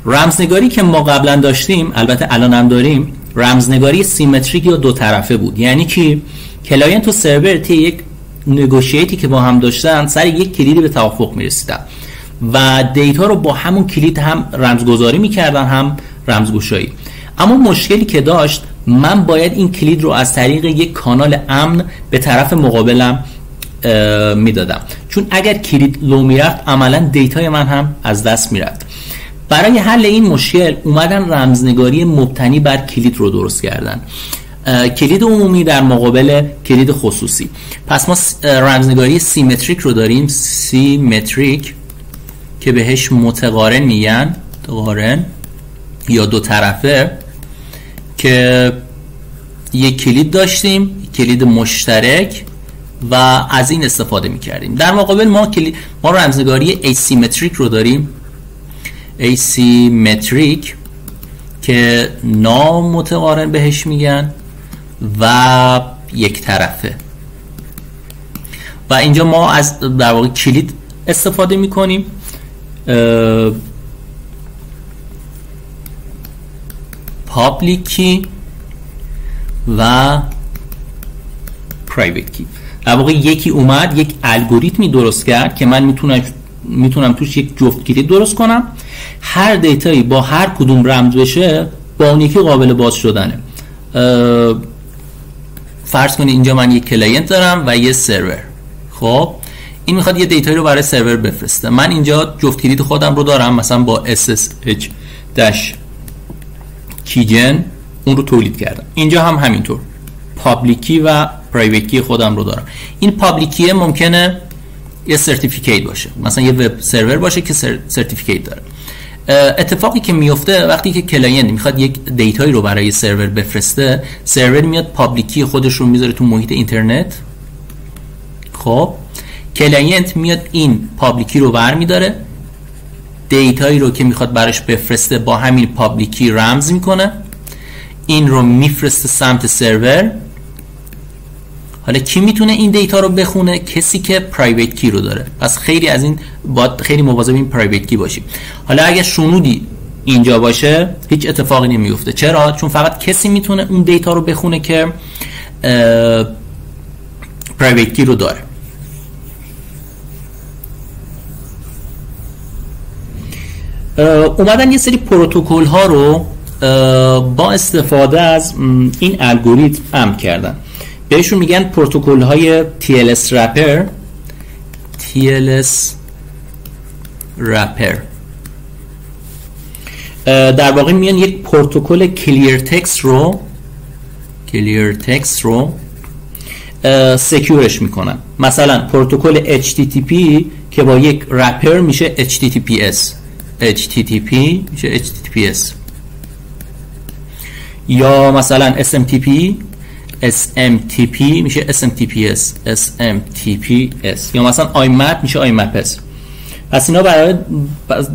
رمزنگاری که ما قبلا داشتیم، البته الان هم داریم، رمزنگاری سیمتریک یا دو طرفه بود. یعنی که کلاینت و سرور طی یک نگوشیتی که با هم داشتن سر یک کلیدی به توافق میرسیدن و دیتا رو با همون کلید هم رمزگذاری میکردن هم رمزگشایی. اما مشکلی که داشت، من باید این کلید رو از طریق یک کانال امن به طرف مقابلم میدادم، چون اگر کلید لو میرفت عملا دیتای من هم از دست میرفت. برای حل این مشکل اومدن رمزنگاری مبتنی بر کلید رو درست کردن، کلید عمومی در مقابل کلید خصوصی. پس ما رمزنگاری سیمتریک رو داریم، سیمتریک که بهش متقارن میگن، متقارن یا دو طرفه، که یک کلید داشتیم، کلید مشترک و از این استفاده میکردیم. در مقابل ما رمزنگاری ایسیمتریک رو داریم، ایسیمتریک که نامتقارن بهش میگن و یک طرفه. و اینجا ما از در واقع کلید استفاده میکنیم، پابلیک کی و پرایوت کی. در واقع یکی اومد یک الگوریتمی درست کرد که من میتونم توش یک جفت کلید درست کنم، هر دیتایی با هر کدوم رمز بشه با اون یکی قابل باز شدنه. فرض کنید اینجا من یک کلاینت دارم و یه سرور. خب این میخواد یه دیتایی رو برای سرور بفرسته. من اینجا جفت کلید خودم رو دارم، مثلا با SSH keygen اون رو تولید کردم. اینجا هم همینطور پابلیکی و پرایوت خودم رو دارم. این پابلیکیه ممکنه یه سرتیفیکیت باشه، مثلا یه وب سرور باشه که سرتیفیکیت داره. اتفاقی که میفته وقتی که کلاینت میخواد یک دیتایی رو برای سرور بفرسته، سرور میاد پابلیکی خودش رو میذاره تو محیط اینترنت. خب کلاینت میاد این پابلیکی رو برمیداره، دیتایی رو که میخواد براش بفرسته با همین پابلیکی رمز میکنه، این رو میفرسته سمت سرور. حالا کی میتونه این دیتا رو بخونه؟ کسی که پرایوت کی رو داره. پس خیلی از این باید خیلی مواظب این پرایوت کی باشیم. حالا اگه شنودی اینجا باشه هیچ اتفاقی نمیفته. چرا؟ چون فقط کسی میتونه اون دیتا رو بخونه که پرایوت کی رو داره. اومدن یه سری پروتکل ها رو با استفاده از این الگوریتم امن کردن. بهشون میگن پروتکل های TLS رپر. TLS رپر در واقع میان یک پروتکل کلیر تکست رو سکیورش میکنن. مثلا پروتکل HTTP که با یک رپر میشه HTTP میشه HTTPS، یا مثلا SMTP میشه SMTPS، یا مثلا IMAP میشه IMAPS. پس اینا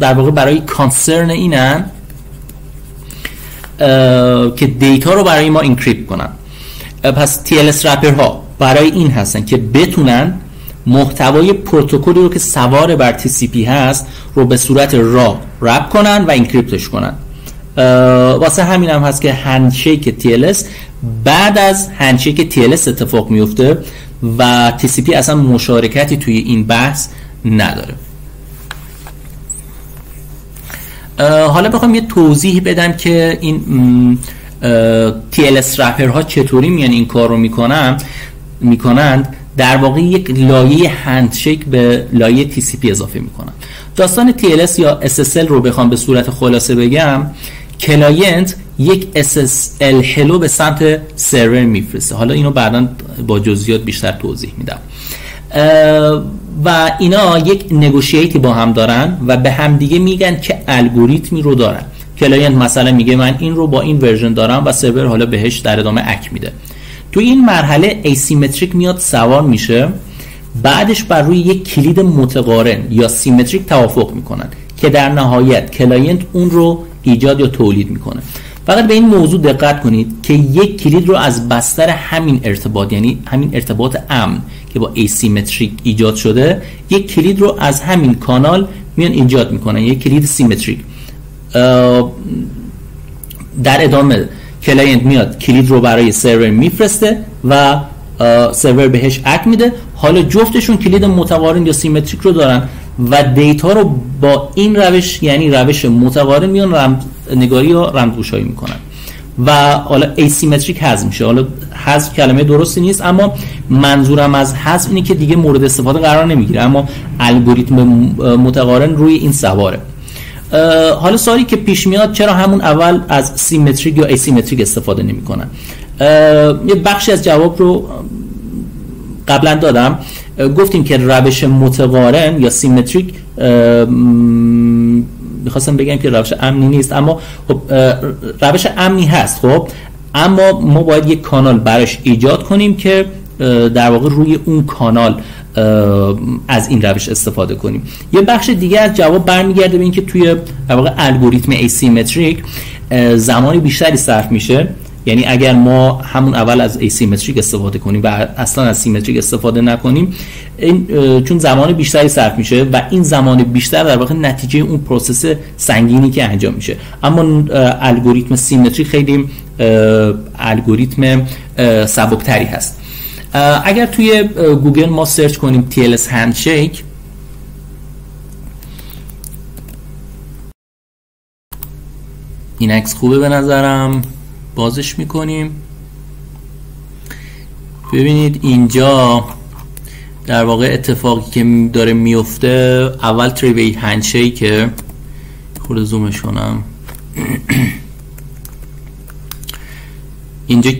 در واقع برای کانسرن اینن که دیتا رو برای ما انکریپت کنن. پس TLS رپر ها برای این هستن که بتونن محتوای پروتکلی رو که سوار بر TCP هست رو به صورت را رپ کنن و انکریپتش کنن. واسه همین هم هست که هندشیک TLS بعد از هندشیک TLS اتفاق میفته و TCP اصلا مشارکتی توی این بحث نداره. حالا بخوام یه توضیح بدم که این TLS رپرها چطوری میان این کار رو میکنند. در واقع یک لایه هندشیک به لایه TCP اضافه میکنن. داستان TLS یا SSL رو بخوام به صورت خلاصه بگم، کلاینت یک SSL هلو به سمت سرور میفرسته. حالا اینو بعداً با جزئیات بیشتر توضیح میدم. و اینا یک نگوشییتی با هم دارن و به هم دیگه میگن که الگوریتمی رو دارن. کلاینت مثلا میگه من این رو با این ورژن دارم و سرور حالا بهش در ادامه اک میده. تو این مرحله ایسیمتریک میاد سوار میشه، بعدش بر روی یک کلید متقارن یا سیمتریک توافق میکنن که در نهایت کلاینت اون رو ایجاد یا تولید میکنه. فقط به این موضوع دقت کنید که یک کلید رو از بستر همین ارتباط، یعنی همین ارتباط امن که با ایسیمتریک ایجاد شده، یک کلید رو از همین کانال میان ایجاد میکنن، یک کلید سیمتریک. در ادامه کلاینت میاد کلید رو برای سرور میفرسته و سرور بهش اک میده. حالا جفتشون کلید متقارن یا سیمتریک رو دارن و دیتا رو با این روش، یعنی روش متقارن، میان رمزنگاری یا رمزگشایی میکنن و حالا ایسیمتریک حذف میشه. حالا حذف کلمه درستی نیست، اما منظورم از حذف اینه که دیگه مورد استفاده قرار نمیگیره، اما الگوریتم متقارن روی این سواره. حالا سوالی که پیش میاد چرا همون اول از سیمتریک یا ایسیمتریک استفاده نمیکنن؟ یه بخشی از جواب رو قبلا دادم. گفتیم که روش متقارن یا سیمتریک، میخواستم بگم که روش امنی نیست، اما خب روش امنی هست. خب اما ما باید یک کانال براش ایجاد کنیم که در واقع روی اون کانال از این روش استفاده کنیم. یه بخش دیگه از جواب برمیگرده به این که توی در واقع الگوریتم ایسیمتریک زمانی بیشتری صرف میشه. یعنی اگر ما همون اول از ایسیمتریک استفاده کنیم و اصلا از سیمتریک استفاده نکنیم، این چون زمان بیشتری صرف میشه و این زمان بیشتر در واقع نتیجه اون پروسس سنگینی که انجام میشه. اما الگوریتم سیمتریک خیلی الگوریتم سبکتری هست. اگر توی گوگل ما سرچ کنیم TLS هندشیک، این عکس خوبه به نظرم، بازش میکنیم. ببینید اینجا در واقع اتفاقی که داره میفته، اول تریوی هندشیک، خود زومش کنم. اینجا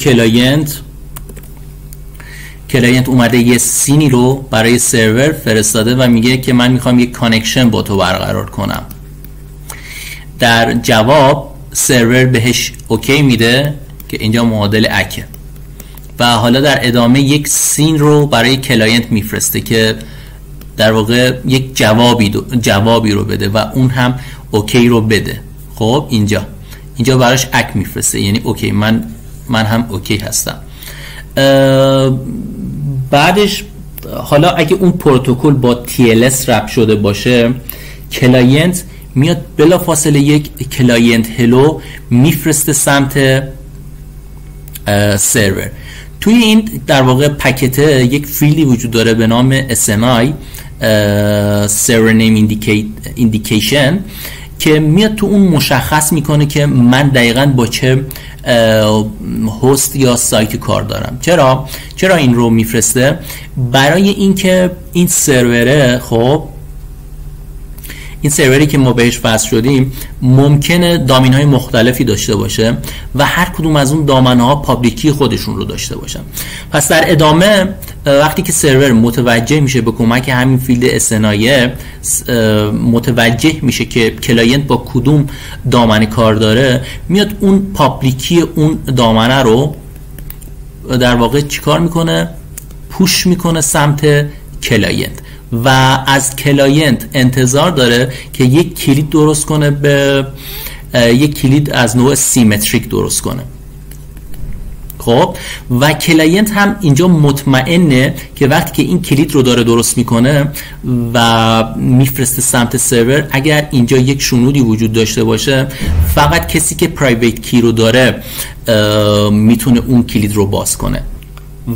کلاینت اومده یه سینی رو برای سرور فرستاده و میگه که من میخوام یک کانکشن با تو برقرار کنم. در جواب سرور بهش اوکی میده که اینجا معادل اکه و حالا در ادامه یک سین رو برای کلاینت میفرسته که در واقع یک جوابی رو بده و اون هم اوکی رو بده. خب اینجا براش اک میفرسته، یعنی اوکی، من هم اوکی هستم. بعدش حالا اگه اون پروتکل با TLS ربط شده باشه، کلاینت میاد بلافاصله یک کلاینت هلو میفرسته سمت سرور. توی این در واقع پکت یک فیلدی وجود داره به نام SNI Server Name Indication که میاد تو اون مشخص میکنه که من دقیقاً با چه هست یا سایتی کار دارم. چرا این رو میفرسته؟ برای اینکه این سروره، خب این سروری که ما بهش وصل شدیم ممکنه دامین های مختلفی داشته باشه و هر کدوم از اون دامنه ها پابلیکی خودشون رو داشته باشن. پس در ادامه وقتی که سرور متوجه میشه به کمک همین فیلد اسنایه متوجه میشه که کلاینت با کدوم دامنه کار داره، میاد اون پابلیکی اون دامنه رو در واقع چیکار میکنه؟ پوش میکنه سمت کلاینت و از کلاینت انتظار داره که یک کلید درست کنه، به یک کلید از نوع سیمتریک درست کنه. خب و کلاینت هم اینجا مطمئنه که وقتی که این کلید رو داره درست میکنه و میفرسته سمت سرور، اگر اینجا یک شنودی وجود داشته باشه، فقط کسی که پرایویت کی رو داره میتونه اون کلید رو باز کنه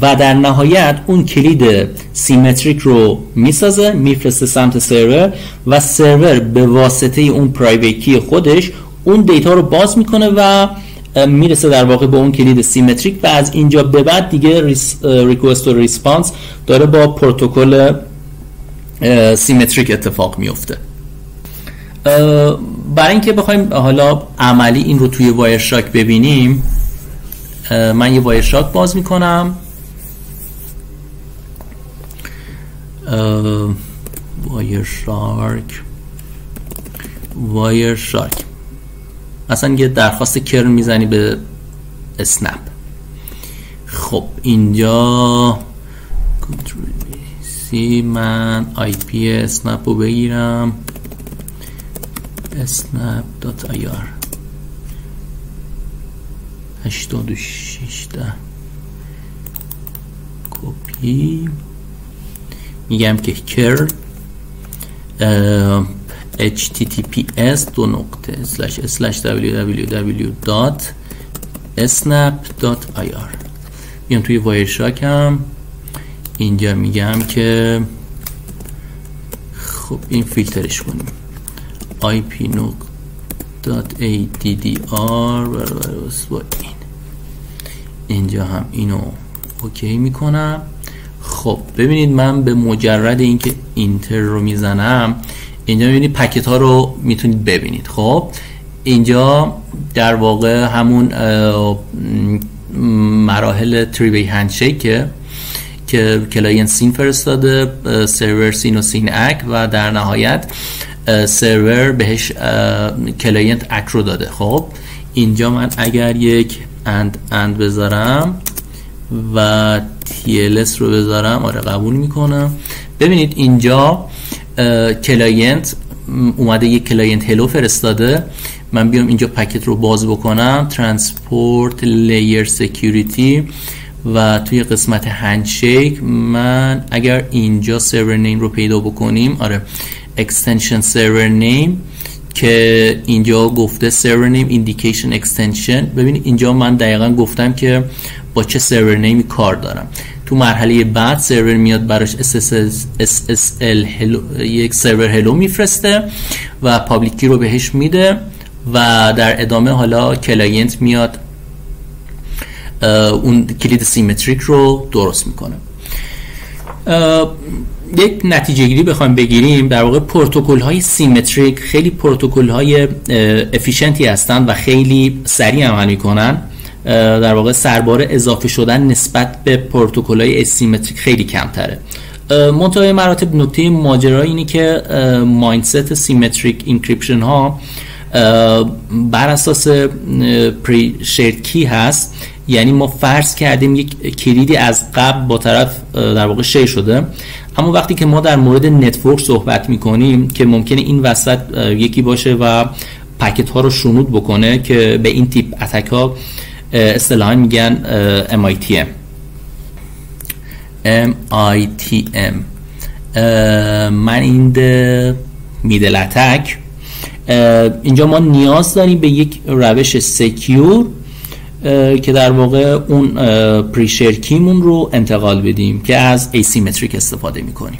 و در نهایت اون کلید سیمتریک رو میسازه، میفرسته سمت سرور و سرور به واسطه اون پرایویت کی خودش اون دیتا رو باز میکنه و میرسه در واقع به اون کلید سیمتریک و از اینجا به بعد دیگه ریکوست و ریسپانس داره با پروتکل سیمتریک اتفاق میفته. برای اینکه بخوایم حالا عملی این رو توی وایرشارک ببینیم، من یه وایرشارک باز میکنم. وایرشارک اصلا یه درخواست کرن میزنی به اسنپ. خب اینجا من آی پی اسنپ رو بگیرم، snap.ir 86 کپی میگم که کرن https://www.snap.ir. بیام توی وایرشاکم اینجا میگم که خب این فیلترش کنیم ip.addr با اینجا هم اینو اوکی میکنم. خب ببینید من به مجرد اینکه اینتر رو میزنم اینجا میبینید پکت ها رو میتونید ببینید. خب اینجا در واقع همون مراحل تری هندشیکه که کلاینت سین فرستاده، سرور سین و سین اک و در نهایت سرور بهش کلاینت اک رو داده. خب اینجا من اگر یک اند بذارم و TLS رو بذارم، آره قبول میکنم. ببینید اینجا کلاینت اومده یک کلاینت هلو فرستاده. من بیام اینجا پکت رو باز بکنم، ترانسپورت لایر سکیوریتی و توی قسمت هندشیک من اگر اینجا سرور نیم رو پیدا بکنیم، آره اکستنشن سرور نیم که اینجا گفته سرور نیم ایندیکیشن اکستنشن. ببینید اینجا من دقیقا گفتم که با چه سرور نیمی کار دارم. تو مرحله بعد سرور میاد براش SSL یک سرور هلو میفرسته و پابلیک کی رو بهش میده و در ادامه حالا کلاینت میاد اون کلید سیمتریک رو درست میکنه. یک نتیجه گیری بخوایم بگیریم، در واقع پروتکل های سیمتریک خیلی پروتکل های افیشنتی هستن و خیلی سریع عمل میکنن. در واقع سربار اضافه شدن نسبت به پروتکل های اسیمتریک خیلی کمتره. منتهای مراتب نکته ماجرا اینه که مایندست سیمتریک اینکریپشن ها بر اساس پری شیرد کی هست، یعنی ما فرض کردیم یک کلیدی از قبل با طرف در واقع شیر شده، اما وقتی که ما در مورد نتورک صحبت میکنیم که ممکنه این وسط یکی باشه و پکت ها رو شنود بکنه که به این تیپ اتک ها اصطلاحاً میگن MITM. من این میدل اتک. اینجا ما نیاز داریم به یک روش سکیور که در واقع اون پریشر کیمون رو انتقال بدیم که از ایسیمتریک استفاده میکنیم.